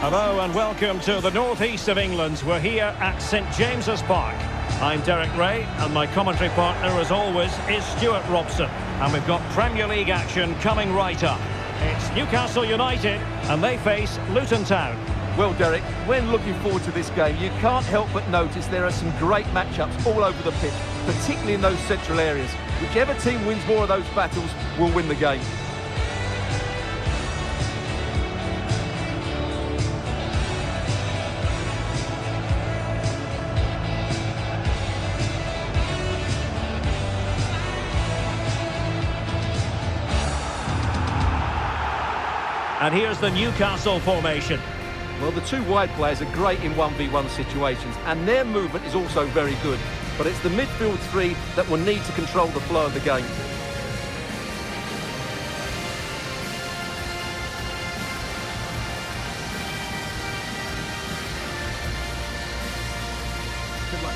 Hello and welcome to the northeast of England. We're here at St James's Park. I'm Derek Ray and my commentary partner as always is Stuart Robson. And we've got Premier League action coming right up. It's Newcastle United and they face Luton Town. Well, Derek, when looking forward to this game, you can't help but notice there are some great matchups all over the pitch, particularly in those central areas. Whichever team wins more of those battles will win the game. And here's the Newcastle formation. Well, the two wide players are great in 1v1 situations, and their movement is also very good. But it's the midfield three that will need to control the flow of the game. Good luck.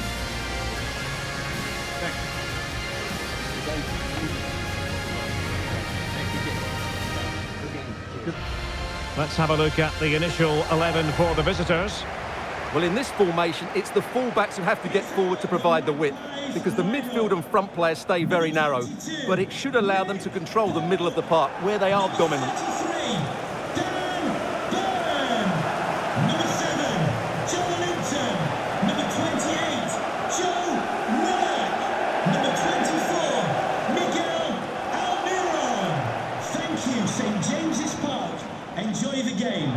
Thanks. Let's have a look at the initial 11 for the visitors. Well, in this formation, it's the full-backs who have to get forward to provide the width, because the midfield and front players stay very narrow. But it should allow them to control the middle of the park, where they are dominant. St James's Park. Enjoy the game.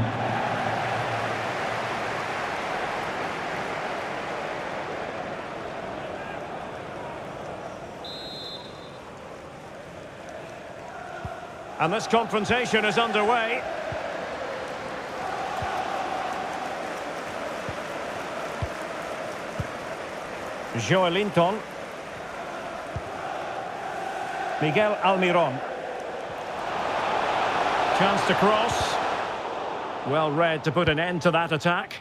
And this confrontation is underway. Joelinton. Miguel Almiron. Chance to cross. Well read to put an end to that attack.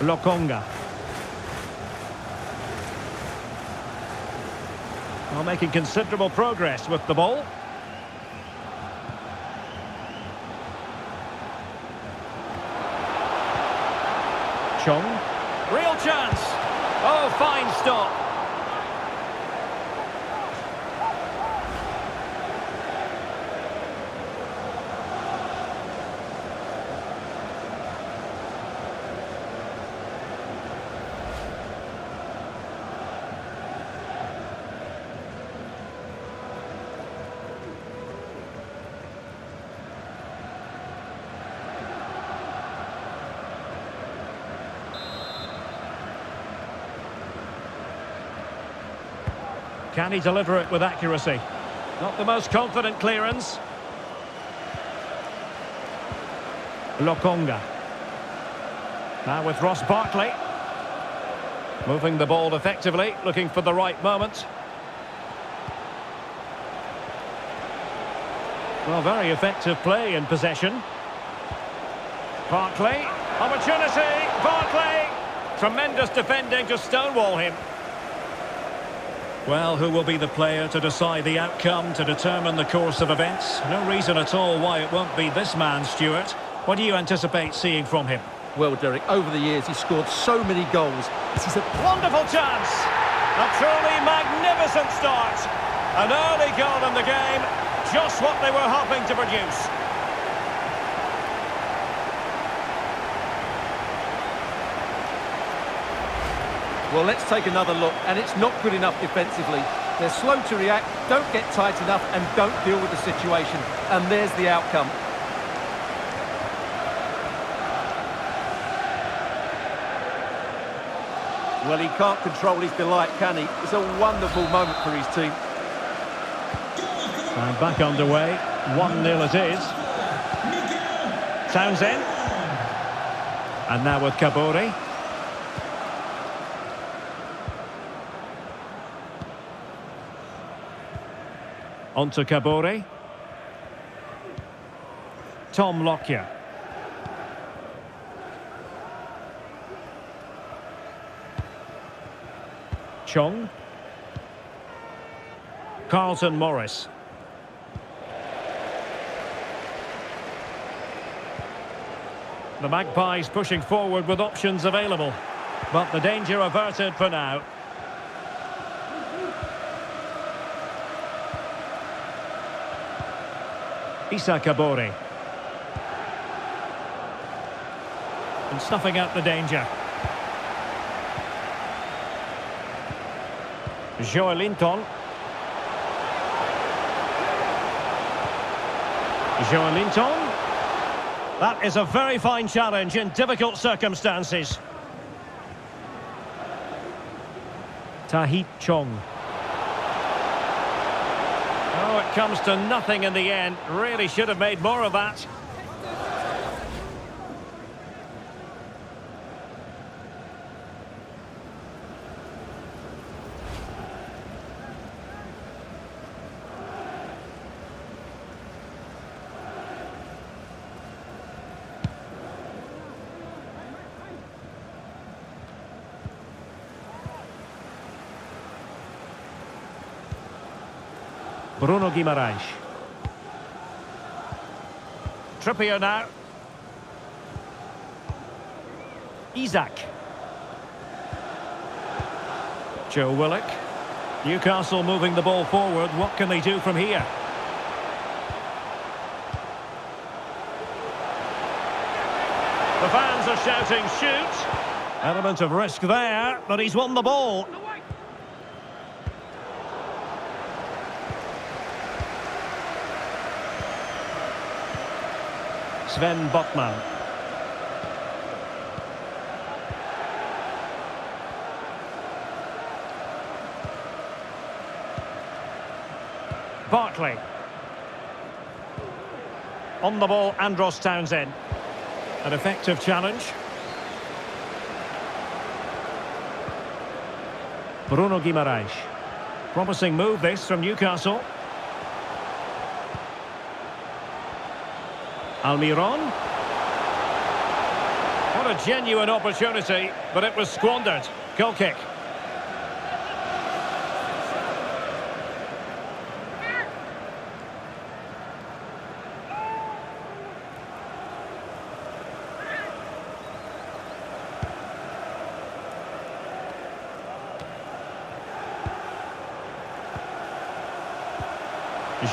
Lokonga. Well, making considerable progress with the ball. Chong. Real chance. Oh, fine stop. Can he deliver it with accuracy? Not the most confident clearance. Lokonga. Now with Ross Barkley. Moving the ball effectively, looking for the right moment. Well, very effective play in possession. Barkley. Opportunity. Barkley. Tremendous defending to stonewall him. Well, who will be the player to decide the outcome, to determine the course of events? No reason at all why it won't be this man, Stuart. What do you anticipate seeing from him? Well, Derek, over the years he's scored so many goals. This is a wonderful chance! A truly magnificent start! An early goal in the game, just what they were hoping to produce. Well, let's take another look, and it's not good enough defensively. They're slow to react, don't get tight enough, and don't deal with the situation. And there's the outcome. Well, he can't control his delight, can he? It's a wonderful moment for his team. And back underway, 1-0 it is. Townsend. And now with Kabori. On to Kabori. Tom Lockyer. Chong. Carlton Morris. The Magpies pushing forward with options available, but the danger averted for now. Issa Kabore. And snuffing out the danger. Joelinton. Joelinton. That is a very fine challenge in difficult circumstances. Tahith Chong. Oh, it comes to nothing in the end. Really should have made more of that. Bruno Guimaraes. Trippier now. Isak. Joe Willock. Newcastle moving the ball forward. What can they do from here? The fans are shouting, shoot! Element of risk there, but he's won the ball. Sven Botman. Barkley. On the ball, Andros Townsend. An effective challenge. Bruno Guimaraes. Promising move this from Newcastle. Almiron. What a genuine opportunity, but it was squandered. Goal kick.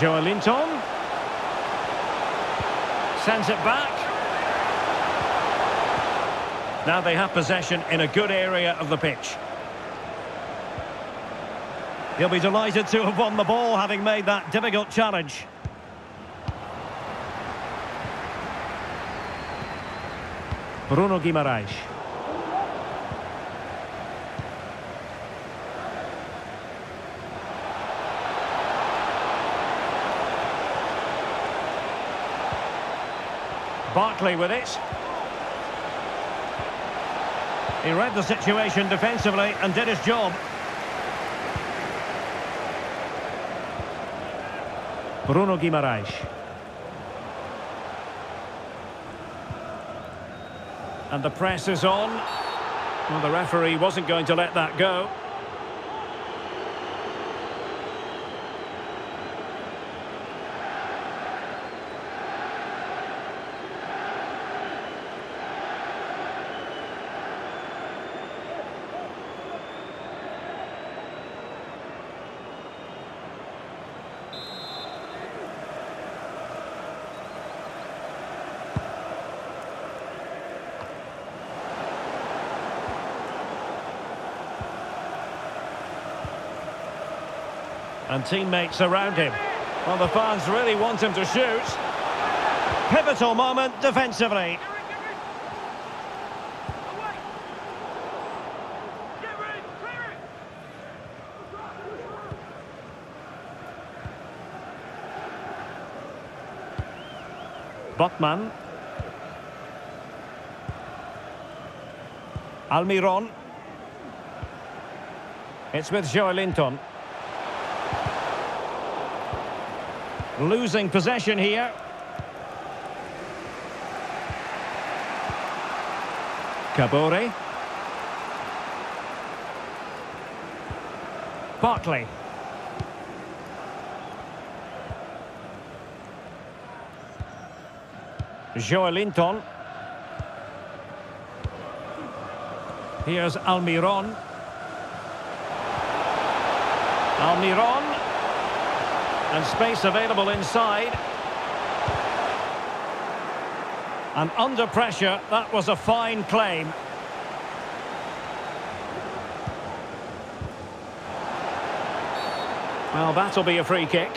Joelinton. Sends it back. Now they have possession in a good area of the pitch. He'll be delighted to have won the ball, having made that difficult challenge. Bruno Guimaraes. Barkley with it. He read the situation defensively and did his job. Bruno Guimaraes. And the press is on. Well, the referee wasn't going to let that go. And teammates around him. Well, the fans really want him to shoot. Pivotal moment defensively. Botman. Almiron. It's with Joelinton. Losing possession here. Kabore. Barkley. Joelinton. Here's Almiron. Almiron. And space available inside. And under pressure, that was a fine claim. Well, that'll be a free kick.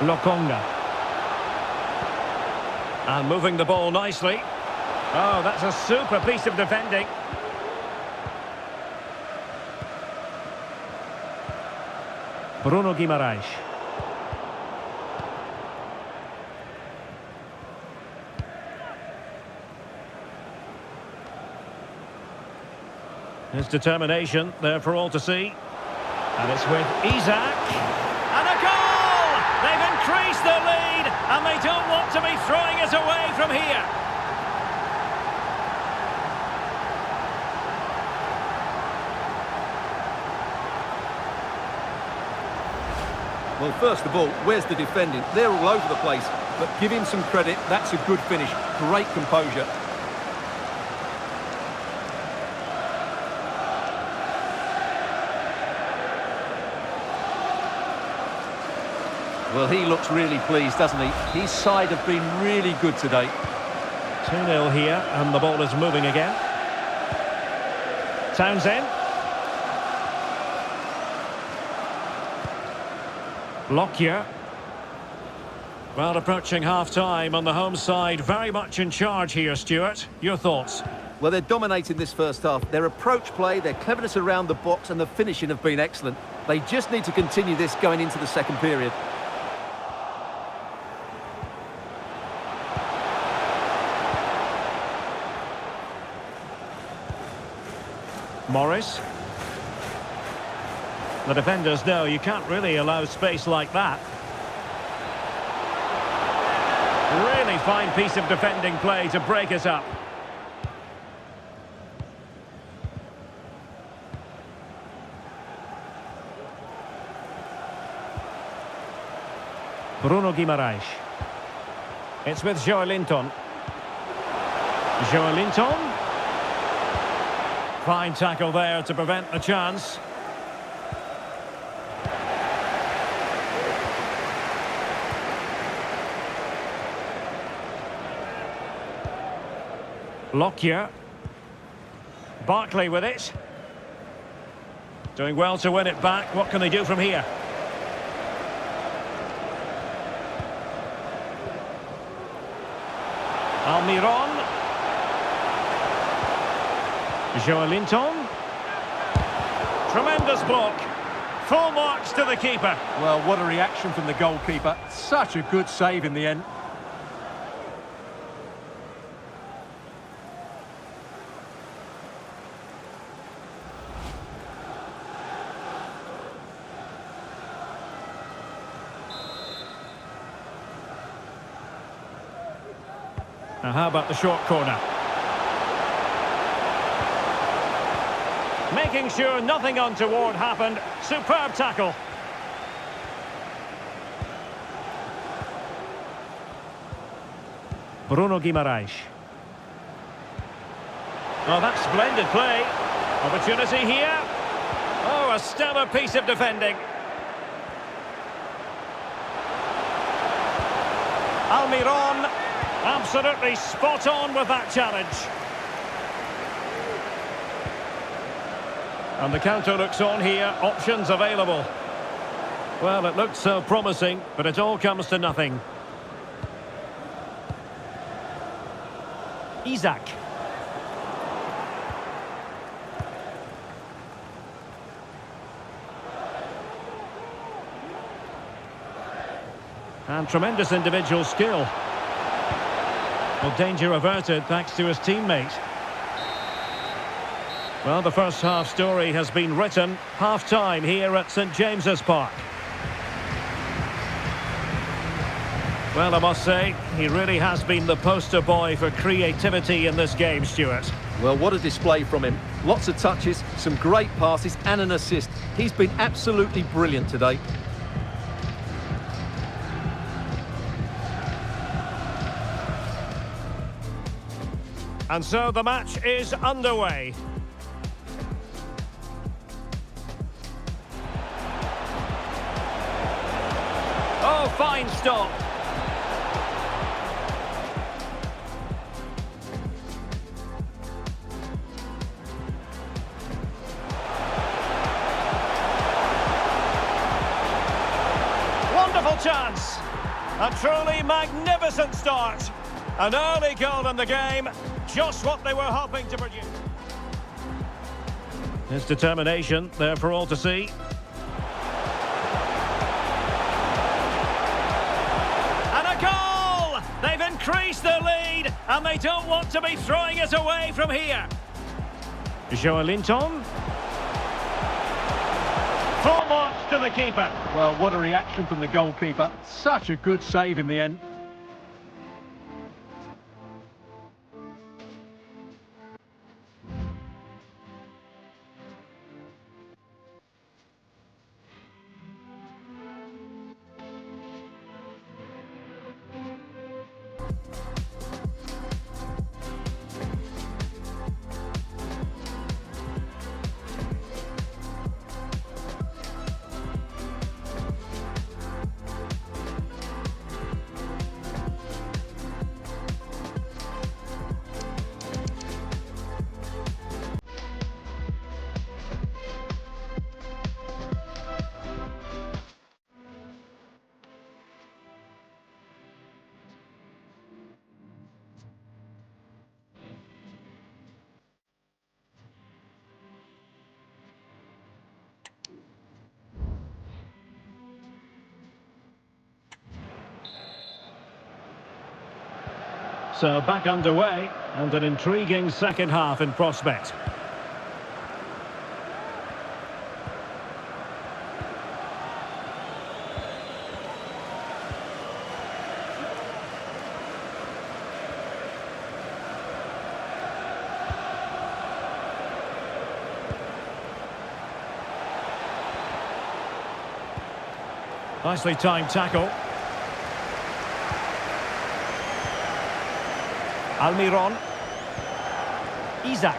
Lokonga. And moving the ball nicely. Oh, that's a super piece of defending. Bruno Guimaraes. His determination there for all to see. And it's with Isak. And a goal! They've increased their lead, and they don't want to be throwing it away from here. Well, first of all, where's the defending? They're all over the place, but give him some credit. That's a good finish. Great composure. Well, he looks really pleased, doesn't he? His side have been really good today. 2-0 here, and the ball is moving again. Townsend. Lockyer. Well, approaching half-time on the home side, very much in charge here, Stuart. Your thoughts? Well, they're dominating this first half. Their approach play, their cleverness around the box and the finishing have been excellent. They just need to continue this going into the second period. Morris. The defenders know you can't really allow space like that. Really fine piece of defending play to break it up. Bruno Guimaraes. It's with Joelinton. Joelinton. Fine tackle there to prevent the chance. Lockyer. Barkley with it. Doing well to win it back. What can they do from here? Almiron. Joelinton. Tremendous block. Full marks to the keeper. Well, what a reaction from the goalkeeper. Such a good save in the end. Now how about the short corner? Making sure nothing untoward happened. Superb tackle. Bruno Guimaraes. Oh, that's splendid play. Opportunity here. Oh, a stellar piece of defending. Almiron. Absolutely spot on with that challenge. And the counter looks on here. Options available. Well, it looked so promising, but it all comes to nothing. Isak. And tremendous individual skill. Well, danger averted thanks to his teammate. Well, the first half story has been written. Half-time here at St James's Park. Well, I must say, he really has been the poster boy for creativity in this game, Stuart. Well, what a display from him. Lots of touches, some great passes and an assist. He's been absolutely brilliant today. And so the match is underway. Oh, fine stop. Wonderful chance. A truly magnificent start. An early goal in the game. Just what they were hoping to produce. His determination there for all to see. And a goal! They've increased their lead and they don't want to be throwing it away from here. Joelinton. Full marks to the keeper. Well, what a reaction from the goalkeeper. Such a good save in the end. So back underway and an intriguing second half in prospect. Nicely timed tackle. Almiron. Isaac.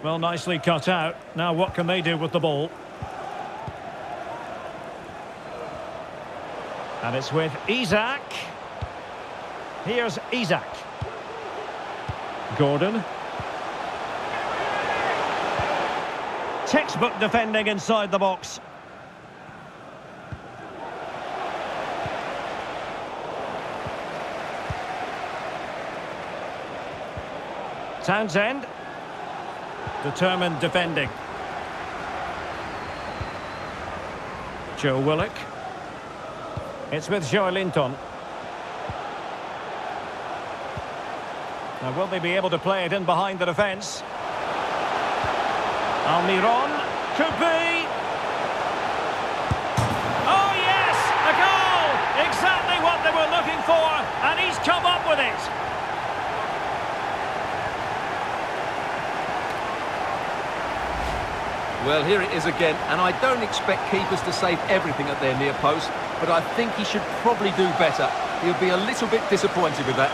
Well, nicely cut out. Now what can they do with the ball? And it's with Isaac. Here's Isaac. Gordon. Textbook defending inside the box. Townsend. Determined defending. Joe Willock. It's with Joelinton. Now will they be able to play it in behind the defence? Almiron. Could be. Oh yes! A goal! Exactly what they were looking for, and he's come up with it. Well, here it is again, and I don't expect keepers to save everything at their near post, but I think he should probably do better. He'll be a little bit disappointed with that.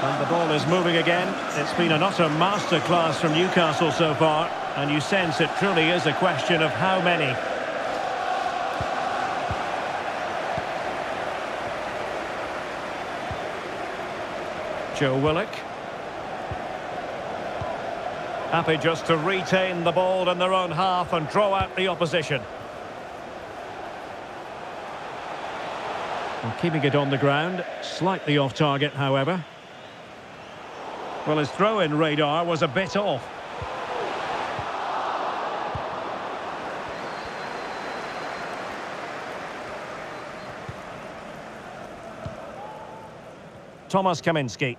And the ball is moving again. It's been an utter masterclass from Newcastle so far, and you sense it truly is a question of how many. Joe Willock. Happy just to retain the ball in their own half and draw out the opposition. Well, keeping it on the ground, slightly off target, however. Well, his throw-in radar was a bit off. Thomas Kaminski.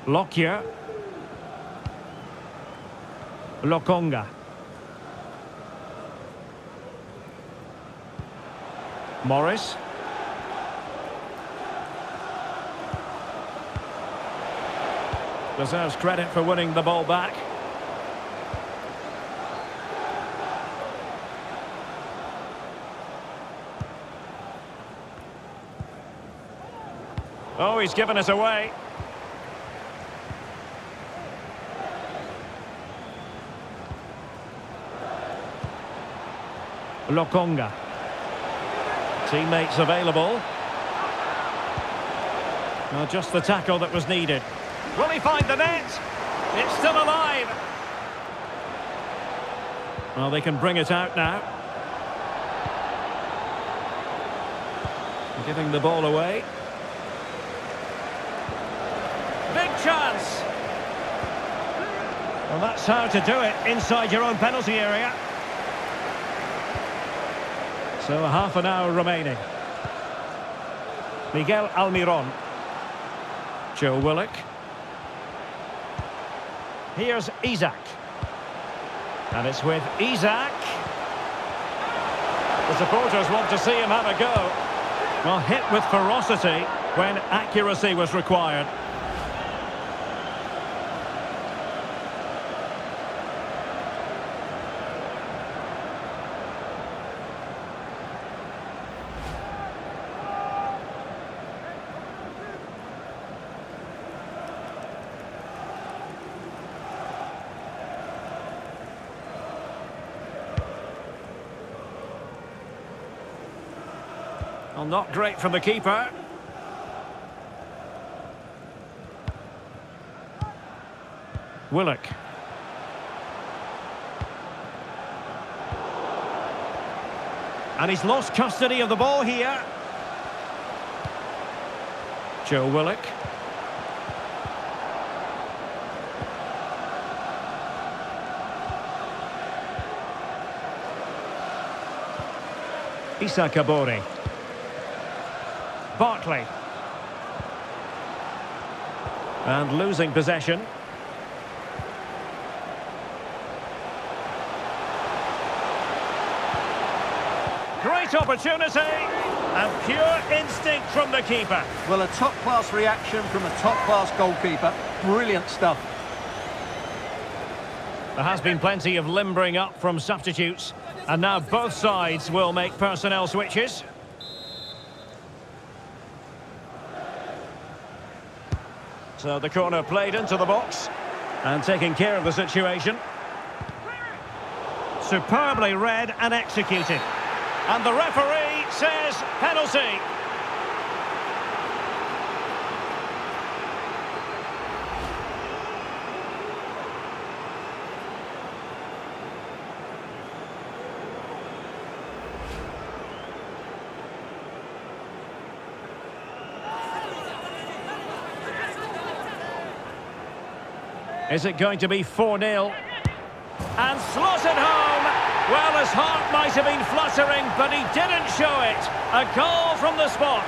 Lockyer. Lokonga. Morris. Deserves credit for winning the ball back. Oh, he's given us away. Lokonga. Teammates available. Well, just the tackle that was needed. Will he find the net? It's still alive. Well, they can bring it out now. Giving the ball away. Big chance. Well, that's how to do it inside your own penalty area. So half an hour remaining. Miguel Almiron. Joe Willock. Here's Isak. And it's with Isak. The supporters want to see him have a go. Well, hit with ferocity when accuracy was required. Well, not great from the keeper. Willock. And he's lost custody of the ball here. Joe Willock. Issa Kabori. Barkley. And losing possession. Great opportunity and pure instinct from the keeper. Well, a top-class reaction from a top-class goalkeeper. Brilliant stuff. There has been plenty of limbering up from substitutes, and now both sides will make personnel switches. So the corner played into the box and taking care of the situation. Superbly read and executed. And the referee says penalty. Is it going to be 4-0? And slotted home. Well, his heart might have been fluttering, but he didn't show it. A goal from the spot.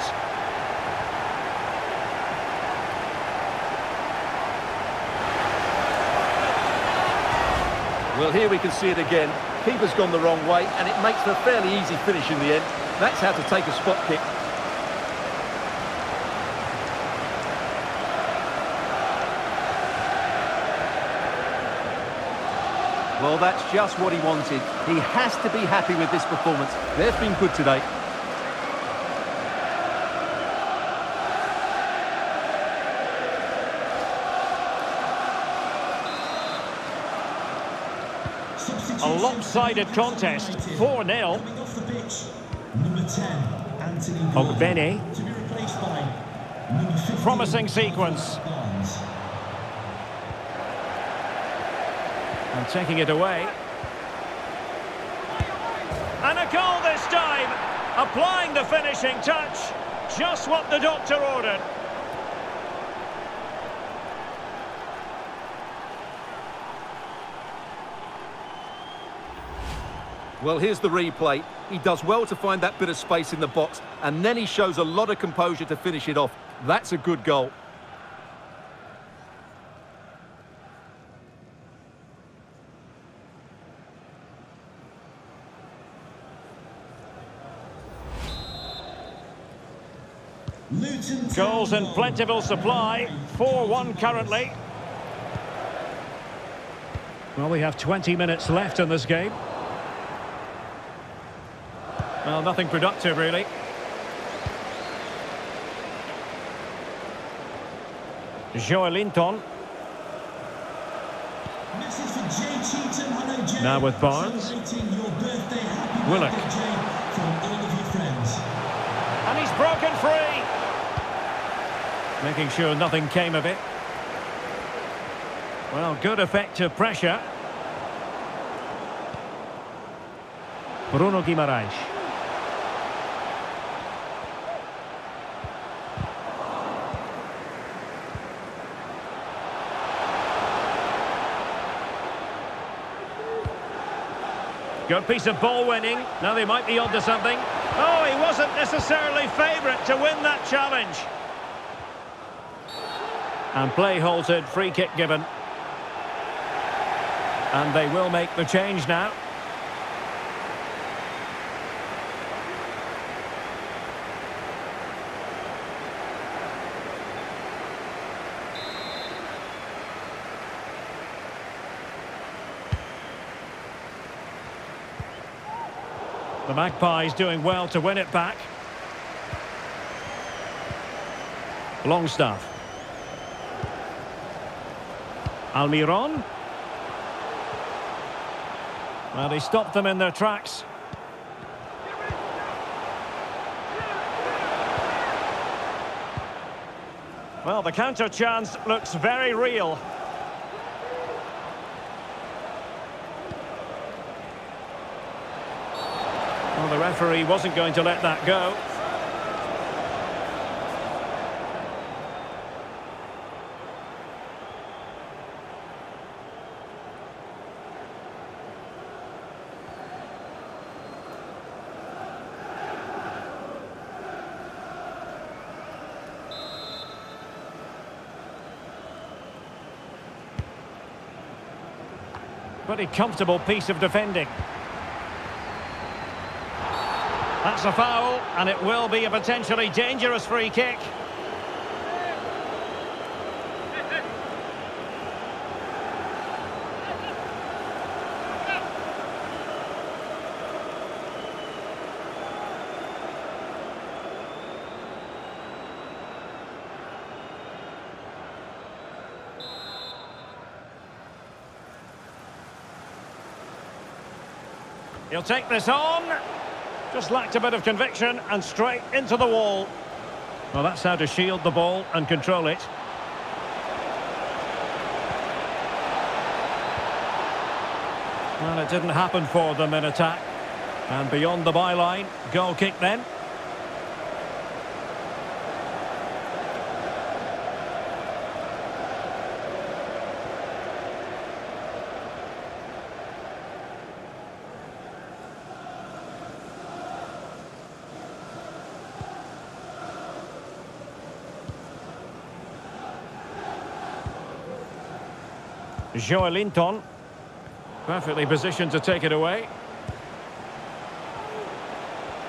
Well, here we can see it again. Keeper's gone the wrong way, and it makes for a fairly easy finish in the end. That's how to take a spot kick. Well, that's just what he wanted. He has to be happy with this performance. They've been good today. A lopsided contest, 4-0. Number 10, Anthony Ogbene. to be replaced by number 15, Promising sequence. Barnes. And taking it away. And a goal this time. Applying the finishing touch. Just what the doctor ordered. Well, here's the replay. He does well to find that bit of space in the box, and then he shows a lot of composure to finish it off. That's a good goal. Luton Goals in plentiful supply. 4-1 currently. Well, we have 20 minutes left in this game. Well, nothing productive, really. Joelinton. Message for Jay Cheatham. Hello, Jay. Now with Barnes. Celebrating your birthday. Happy Willock. birthday, Jay, from all of your friends. And he's broken free. Making sure nothing came of it. Well, good effective pressure. Bruno Guimaraes. Good piece of ball winning. Now they might be onto something. Oh, he wasn't necessarily favourite to win that challenge. And play halted, free kick given. And they will make the change now. The Magpies doing well to win it back. Longstaff. Almiron. Well, he stopped them in their tracks. Well, the counter chance looks very real. Well, the referee wasn't going to let that go. Pretty comfortable piece of defending. That's a foul, and it will be a potentially dangerous free kick. He'll take this on. Just lacked a bit of conviction and straight into the wall. Well, that's how to shield the ball and control it. Well, it didn't happen for them in attack. And beyond the byline, goal kick then. Joelinton, perfectly positioned to take it away.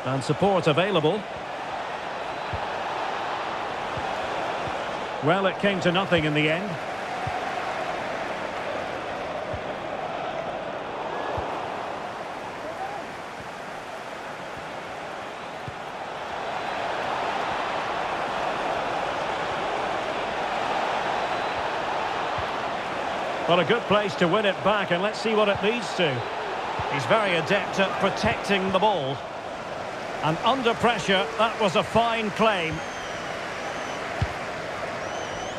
And support available. Well, it came to nothing in the end. Well, a good place to win it back, and let's see what it leads to. He's very adept at protecting the ball. And under pressure, that was a fine claim.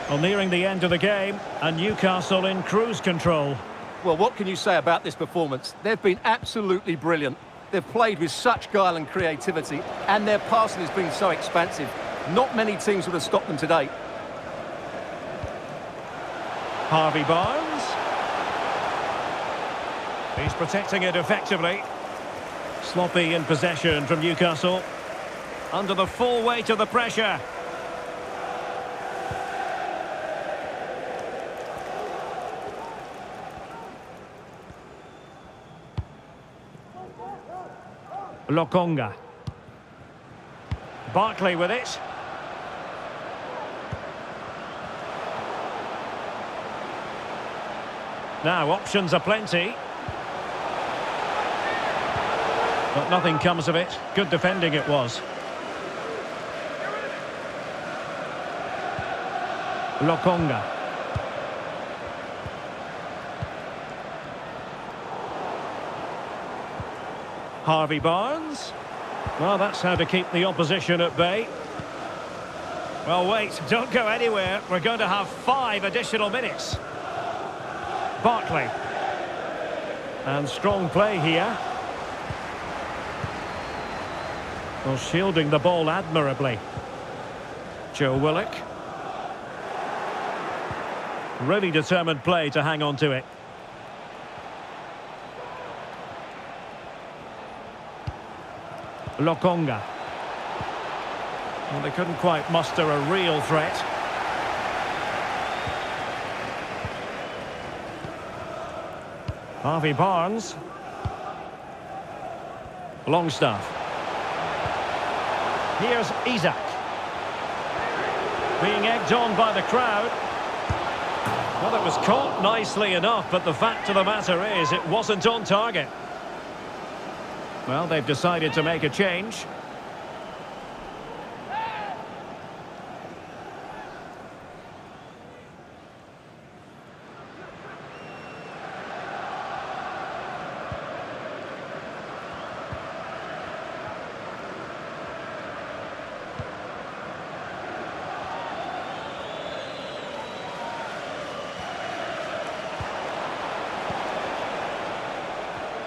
Well, nearing the end of the game, and Newcastle in cruise control. Well, what can you say about this performance? They've been absolutely brilliant. They've played with such guile and creativity, and their passing has been so expansive. Not many teams would have stopped them today. Harvey Barnes. He's protecting it effectively. Sloppy in possession from Newcastle. Under the full weight of the pressure. Lokonga. Barkley with it. Now options are plenty. But nothing comes of it. Good defending it was. Lokonga. Harvey Barnes. Well, that's how to keep the opposition at bay. Well, wait, don't go anywhere. We're going to have 5 additional minutes. Barkley. And strong play here. Well, shielding the ball admirably. Joe Willock. Really determined play to hang on to it. Lokonga. Well, they couldn't quite muster a real threat. Harvey Barnes. Longstaff. Here's Isak. Being egged on by the crowd. Well, it was caught nicely enough, but the fact of the matter is it wasn't on target. Well, they've decided to make a change.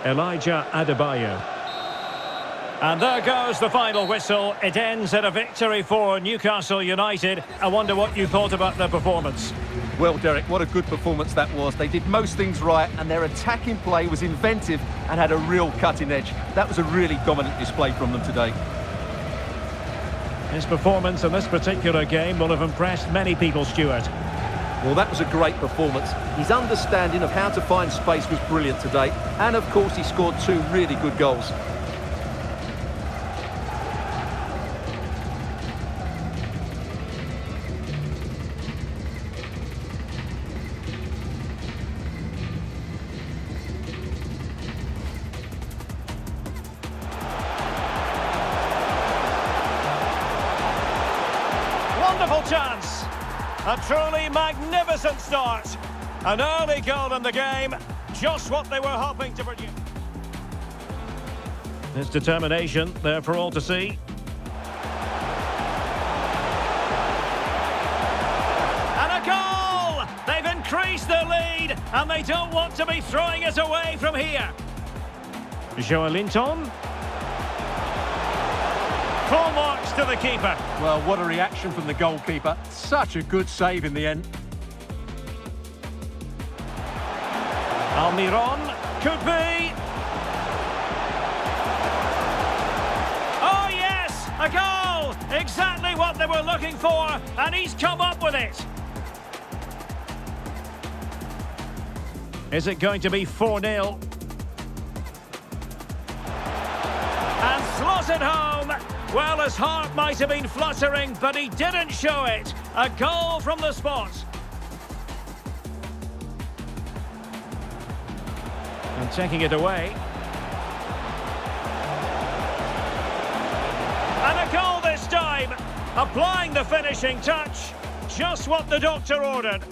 Elijah Adebayo. And there goes the final whistle. It ends in a victory for Newcastle United. I wonder what you thought about their performance. Well, Derek, what a good performance that was. They did most things right, and their attacking play was inventive and had a real cutting edge. That was a really dominant display from them today. His performance in this particular game will have impressed many people, Stuart. Well, that was a great performance. His understanding of how to find space was brilliant today. And, of course, he scored 2 really good goals. Wonderful chance. A truly magnificent start. An early goal in the game. Just what they were hoping to produce. His determination there for all to see. And a goal! They've increased their lead, and they don't want to be throwing it away from here. Joelinton. Full marks to the keeper. Well, what a reaction from the goalkeeper. Such a good save in the end. Almiron, could be. Oh yes, a goal! Exactly what they were looking for, and he's come up with it. Is it going to be 4-0? And slotted home. Well, his heart might have been fluttering, but he didn't show it. A goal from the spot. And taking it away. And a goal this time. Applying the finishing touch. Just what the doctor ordered.